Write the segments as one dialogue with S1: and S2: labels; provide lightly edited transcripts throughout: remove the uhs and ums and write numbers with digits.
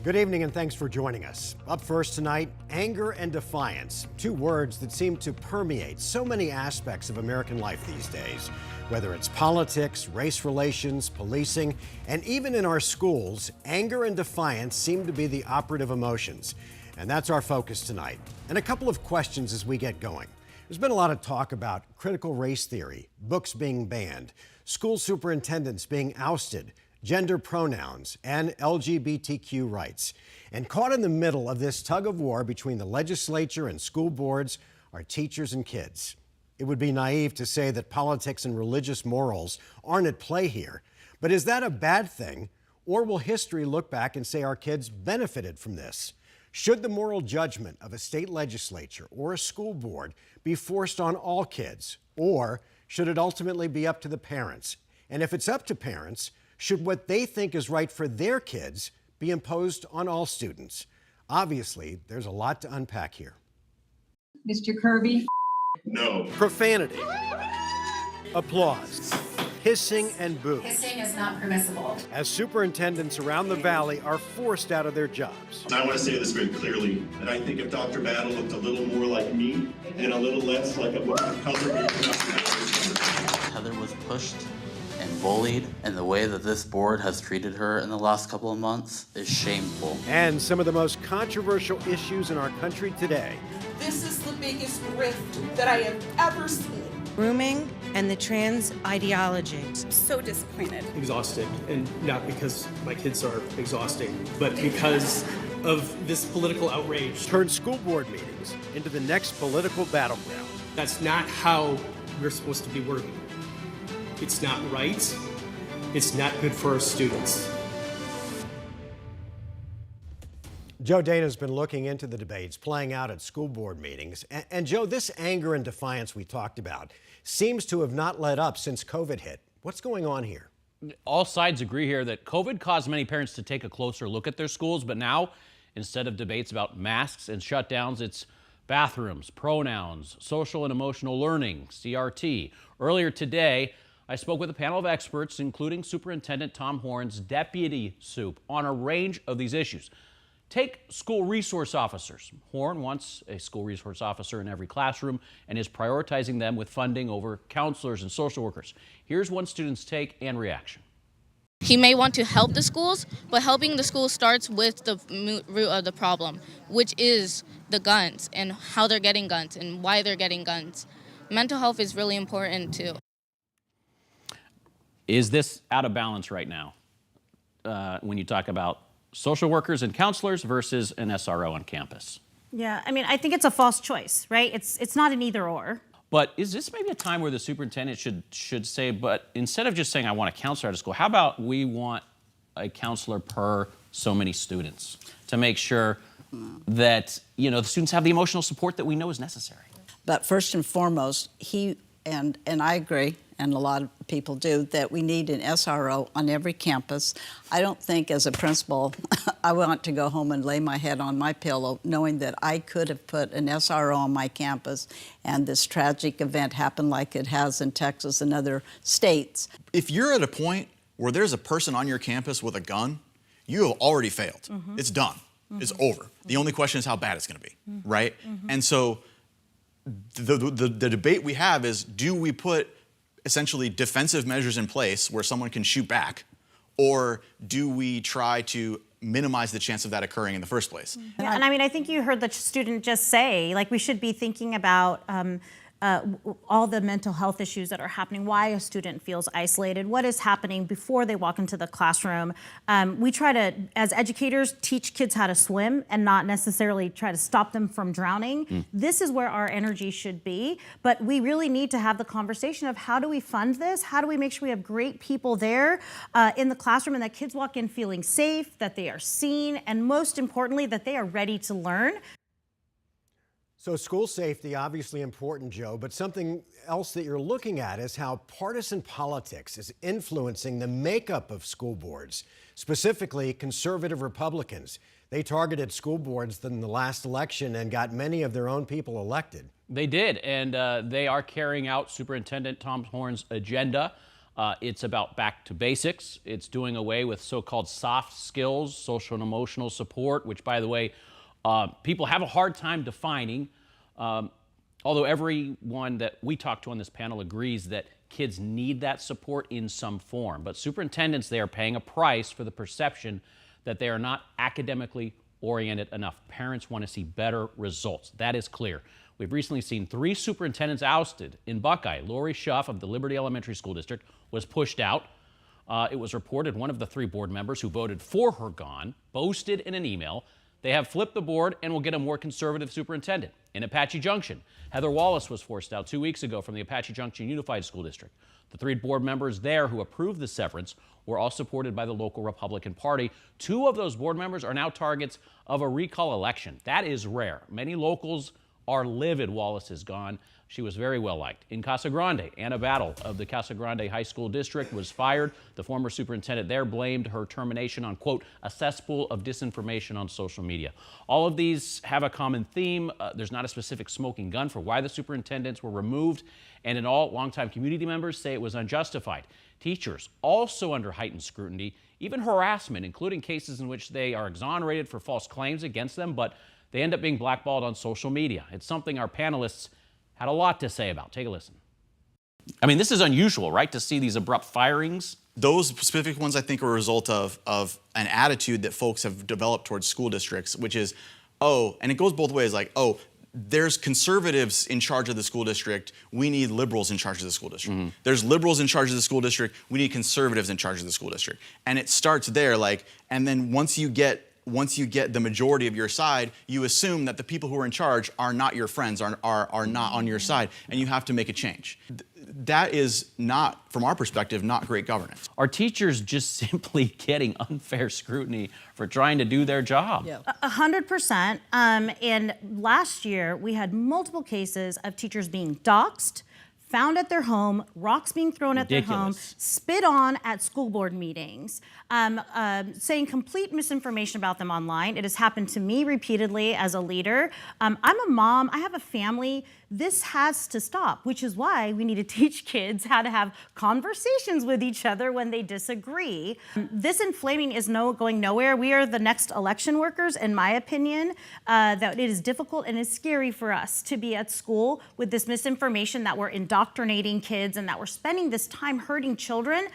S1: Good evening and thanks for joining us. Up first tonight, anger and defiance, two words that seem to permeate so many aspects of American life these days. Whether it's politics, race relations, policing, and even in our schools, anger and defiance seem to be the operative emotions. And that's our focus tonight. And a couple of questions as we get going. There's been a lot of talk about critical race theory, books being banned, school superintendents being ousted, gender pronouns, and LGBTQ rights. And caught in the middle of this tug of war between the legislature and school boards are teachers and kids. It would be naive to say that politics and religious morals aren't at play here. But is that a bad thing? Or will history look back and say our kids benefited from this? Should the moral judgment of a state legislature or a school board be forced on all kids? Or should it ultimately be up to the parents? And if it's up to parents, should what they think is right for their kids be imposed on all students? Obviously, there's a lot to unpack here.
S2: Mr. Kirby?
S3: No.
S1: Profanity, applause, hissing and boo.
S4: Hissing is not permissible.
S1: As superintendents around the valley are forced out of their jobs.
S3: I want to say this very clearly, that I think if Dr. Battle looked a little more like me and a little less like a color,
S5: Heather was pushed and bullied, and the way that this board has treated her in the last couple of months is shameful.
S1: And some of the most controversial issues in our country today.
S6: This is the biggest rift that I have ever seen.
S7: Grooming and the trans ideology.
S6: So disappointed.
S8: Exhausted, and not because my kids are exhausting, but because of this political outrage.
S1: Turn school board meetings into the next political battleground.
S8: That's not how we're supposed to be working. It's not right. It's not good for our students.
S1: Joe Dana's been looking into the debates playing out at school board meetings. And Joe, this anger and defiance we talked about seems to have not let up since COVID hit. What's going on here?
S9: All sides agree here that COVID caused many parents to take a closer look at their schools, but now, instead of debates about masks and shutdowns, it's bathrooms, pronouns, social and emotional learning, CRT. Earlier today, I spoke with a panel of experts, including Superintendent Tom Horn's deputy soup, on a range of these issues. Take school resource officers. Horn wants a school resource officer in every classroom and is prioritizing them with funding over counselors and social workers. Here's one student's take and reaction.
S10: He may want to help the schools, but helping the schools starts with the root of the problem, which is the guns and how they're getting guns and why they're getting guns. Mental health is really important too.
S9: Is this out of balance right now when you talk about social workers and counselors versus an SRO on campus?
S11: Yeah, I mean, I think it's a false choice, right? It's not an either or.
S9: But is this maybe a time where the superintendent should say, but instead of just saying, I want a counselor out of school, how about we want a counselor per so many students to make sure that, the students have the emotional support that we know is necessary?
S12: But first and foremost, and I agree, and a lot of people do, that we need an SRO on every campus. I don't think as a principal I want to go home and lay my head on my pillow knowing that I could have put an SRO on my campus and this tragic event happened like it has in Texas and other states.
S13: If you're at a point where there's a person on your campus with a gun, you have already failed. It's done. It's over. The only question is how bad it's going to be, right? And so the debate we have is, do we put essentially defensive measures in place where someone can shoot back, or do we try to minimize the chance of that occurring in the first place?
S11: Yeah, and I mean, I think you heard the student just say, like, we should be thinking about all the mental health issues that are happening, why a student feels isolated, what is happening before they walk into the classroom. We try to, as educators, teach kids how to swim and not necessarily try to stop them from drowning. This is where our energy should be, but we really need to have the conversation of how do we fund this? How do we make sure we have great people there in the classroom and that kids walk in feeling safe, that they are seen, and most importantly, that they are ready to learn.
S1: So school safety, obviously important, Joe, but something else that you're looking at is how partisan politics is influencing the makeup of school boards, specifically conservative Republicans. They targeted school boards in the last election and got many of their own people elected.
S9: They did, and they are carrying out Superintendent Tom Horn's agenda. It's about back to basics. It's doing away with so-called soft skills, social and emotional support, which, by the way, people have a hard time defining. Although everyone that we talk to on this panel agrees that kids need that support in some form. But superintendents, they are paying a price for the perception that they are not academically oriented enough. Parents want to see better results. That is clear. We've recently seen 3 superintendents ousted. In Buckeye, Lori Schuff of the Liberty Elementary School District was pushed out. It was reported one of the 3 board members who voted for her gone boasted in an email they have flipped the board and will get a more conservative superintendent. In Apache Junction, Heather Wallace was forced out 2 weeks ago from the Apache Junction Unified School District. The 3 board members there who approved the severance were all supported by the local Republican Party. 2 of those board members are now targets of a recall election. That is rare. Many locals are livid Wallace is gone. She was very well liked. In Casa Grande, Anna Battle of the Casa Grande High School District was fired. The former superintendent there blamed her termination on, quote, a cesspool of disinformation on social media. All of these have a common theme. There's not a specific smoking gun for why the superintendents were removed. And in all, longtime community members say it was unjustified. Teachers also under heightened scrutiny, even harassment, including cases in which they are exonerated for false claims against them, but they end up being blackballed on social media. It's something our panelists had a lot to say about. Take a listen. I mean, this is unusual, right, to see these abrupt firings?
S13: Those specific ones, I think, are a result of an attitude that folks have developed towards school districts, which is, oh, and it goes both ways, like, oh, there's conservatives in charge of the school district, we need liberals in charge of the school district. Mm-hmm. There's liberals in charge of the school district, we need conservatives in charge of the school district. And it starts there, like, and then once you get the majority of your side, you assume that the people who are in charge are not your friends, are not on your side, and you have to make a change. That is not, from our perspective, not great governance.
S9: Are teachers just simply getting unfair scrutiny for trying to do their job?
S11: Yeah. 100%. And last year, we had multiple cases of teachers being doxxed, found at their home, rocks being thrown at their home, spit on at school board meetings, saying complete misinformation about them online. It has happened to me repeatedly as a leader. I'm a mom, I have a family. This has to stop, which is why we need to teach kids how to have conversations with each other when they disagree. This inflaming is going nowhere. We are the next election workers, in my opinion, that it is difficult and it's scary for us to be at school with this misinformation that we're indoctrinating kids and that we're spending this time hurting children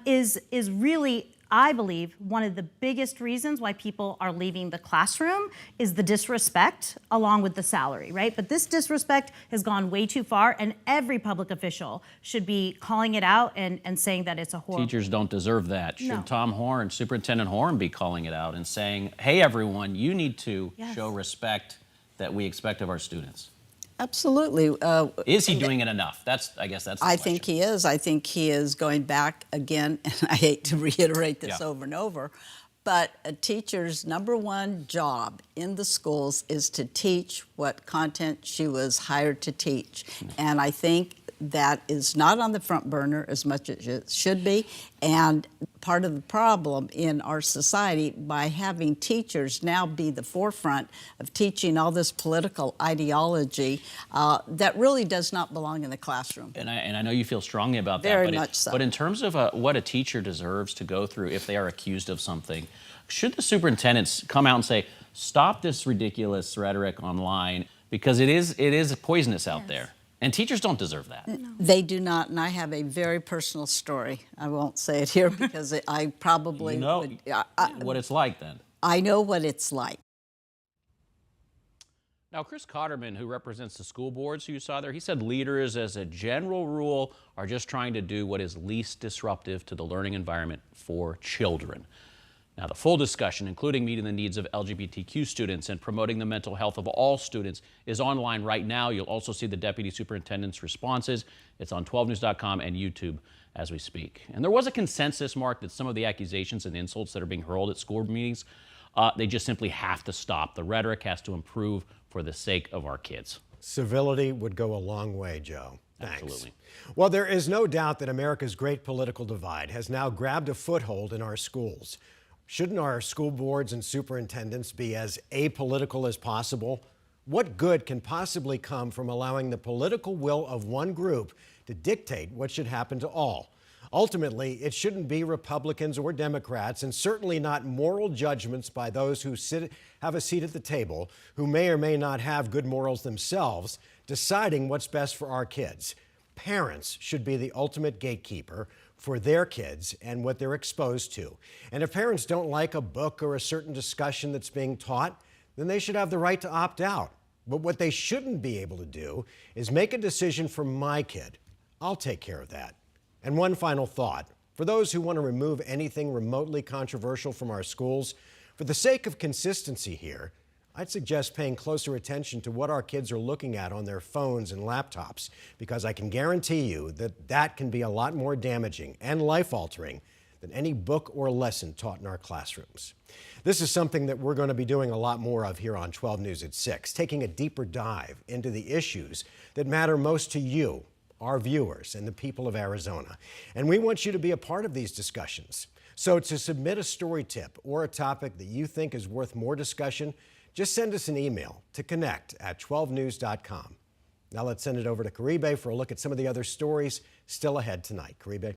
S11: is really, I believe, one of the biggest reasons why people are leaving the classroom is the disrespect along with the salary, right? But this disrespect has gone way too far, and every public official should be calling it out and saying that it's a horrible.
S9: Teachers don't deserve that. Should
S11: No.
S9: Tom Horn, Superintendent Horn, be calling it out and saying, hey, everyone, you need to show respect that we expect of our students?
S12: Absolutely.
S9: Is he doing it enough? I guess that's the
S12: I
S9: question.
S12: think he is. I think he is going back again, and I hate to reiterate this over and over, but a teacher's #1 job in the schools is to teach what content she was hired to teach. And I think that is not on the front burner as much as it should be. And part of the problem in our society, by having teachers now be the forefront of teaching all this political ideology that really does not belong in the classroom.
S9: And I know you feel strongly about that.
S12: Very much so.
S9: But in terms of what a teacher deserves to go through if they are accused of something, should the superintendents come out and say, stop this ridiculous rhetoric online, because it is poisonous out there? And teachers don't deserve that.
S12: No. They do not, and I have a very personal story. I won't say it here because I probably
S9: you know
S12: would,
S9: what it's like then.
S12: I know what it's like.
S9: Now, Chris Cotterman, who represents the school boards who you saw there, he said leaders, as a general rule, are just trying to do what is least disruptive to the learning environment for children. Now, the full discussion, including meeting the needs of LGBTQ students and promoting the mental health of all students, is online right now. You'll also see the deputy superintendent's responses. It's on 12news.com and YouTube as we speak. And there was a consensus, Mark, that some of the accusations and insults that are being hurled at school meetings, they just simply have to stop. The rhetoric has to improve for the sake of our kids.
S1: Civility would go a long way, Joe. Thanks.
S9: Absolutely.
S1: Well, there is no doubt that America's great political divide has now grabbed a foothold in our schools. Shouldn't our school boards and superintendents be as apolitical as possible? What good can possibly come from allowing the political will of one group to dictate what should happen to all? Ultimately, it shouldn't be Republicans or Democrats, and certainly not moral judgments by those who have a seat at the table, who may or may not have good morals themselves, deciding what's best for our kids. Parents should be the ultimate gatekeeper for their kids and what they're exposed to. And if parents don't like a book or a certain discussion that's being taught, then they should have the right to opt out. But what they shouldn't be able to do is make a decision for my kid. I'll take care of that. And one final thought. For those who want to remove anything remotely controversial from our schools, for the sake of consistency here, I'd suggest paying closer attention to what our kids are looking at on their phones and laptops, because I can guarantee you that that can be a lot more damaging and life-altering than any book or lesson taught in our classrooms. This is something that we're going to be doing a lot more of here on 12 News at 6, taking a deeper dive into the issues that matter most to you, our viewers, and the people of Arizona. And we want you to be a part of these discussions. So to submit a story tip or a topic that you think is worth more discussion, just send us an email to connect@12news.com. Now let's send it over to Caribe for a look at some of the other stories still ahead tonight. Caribe.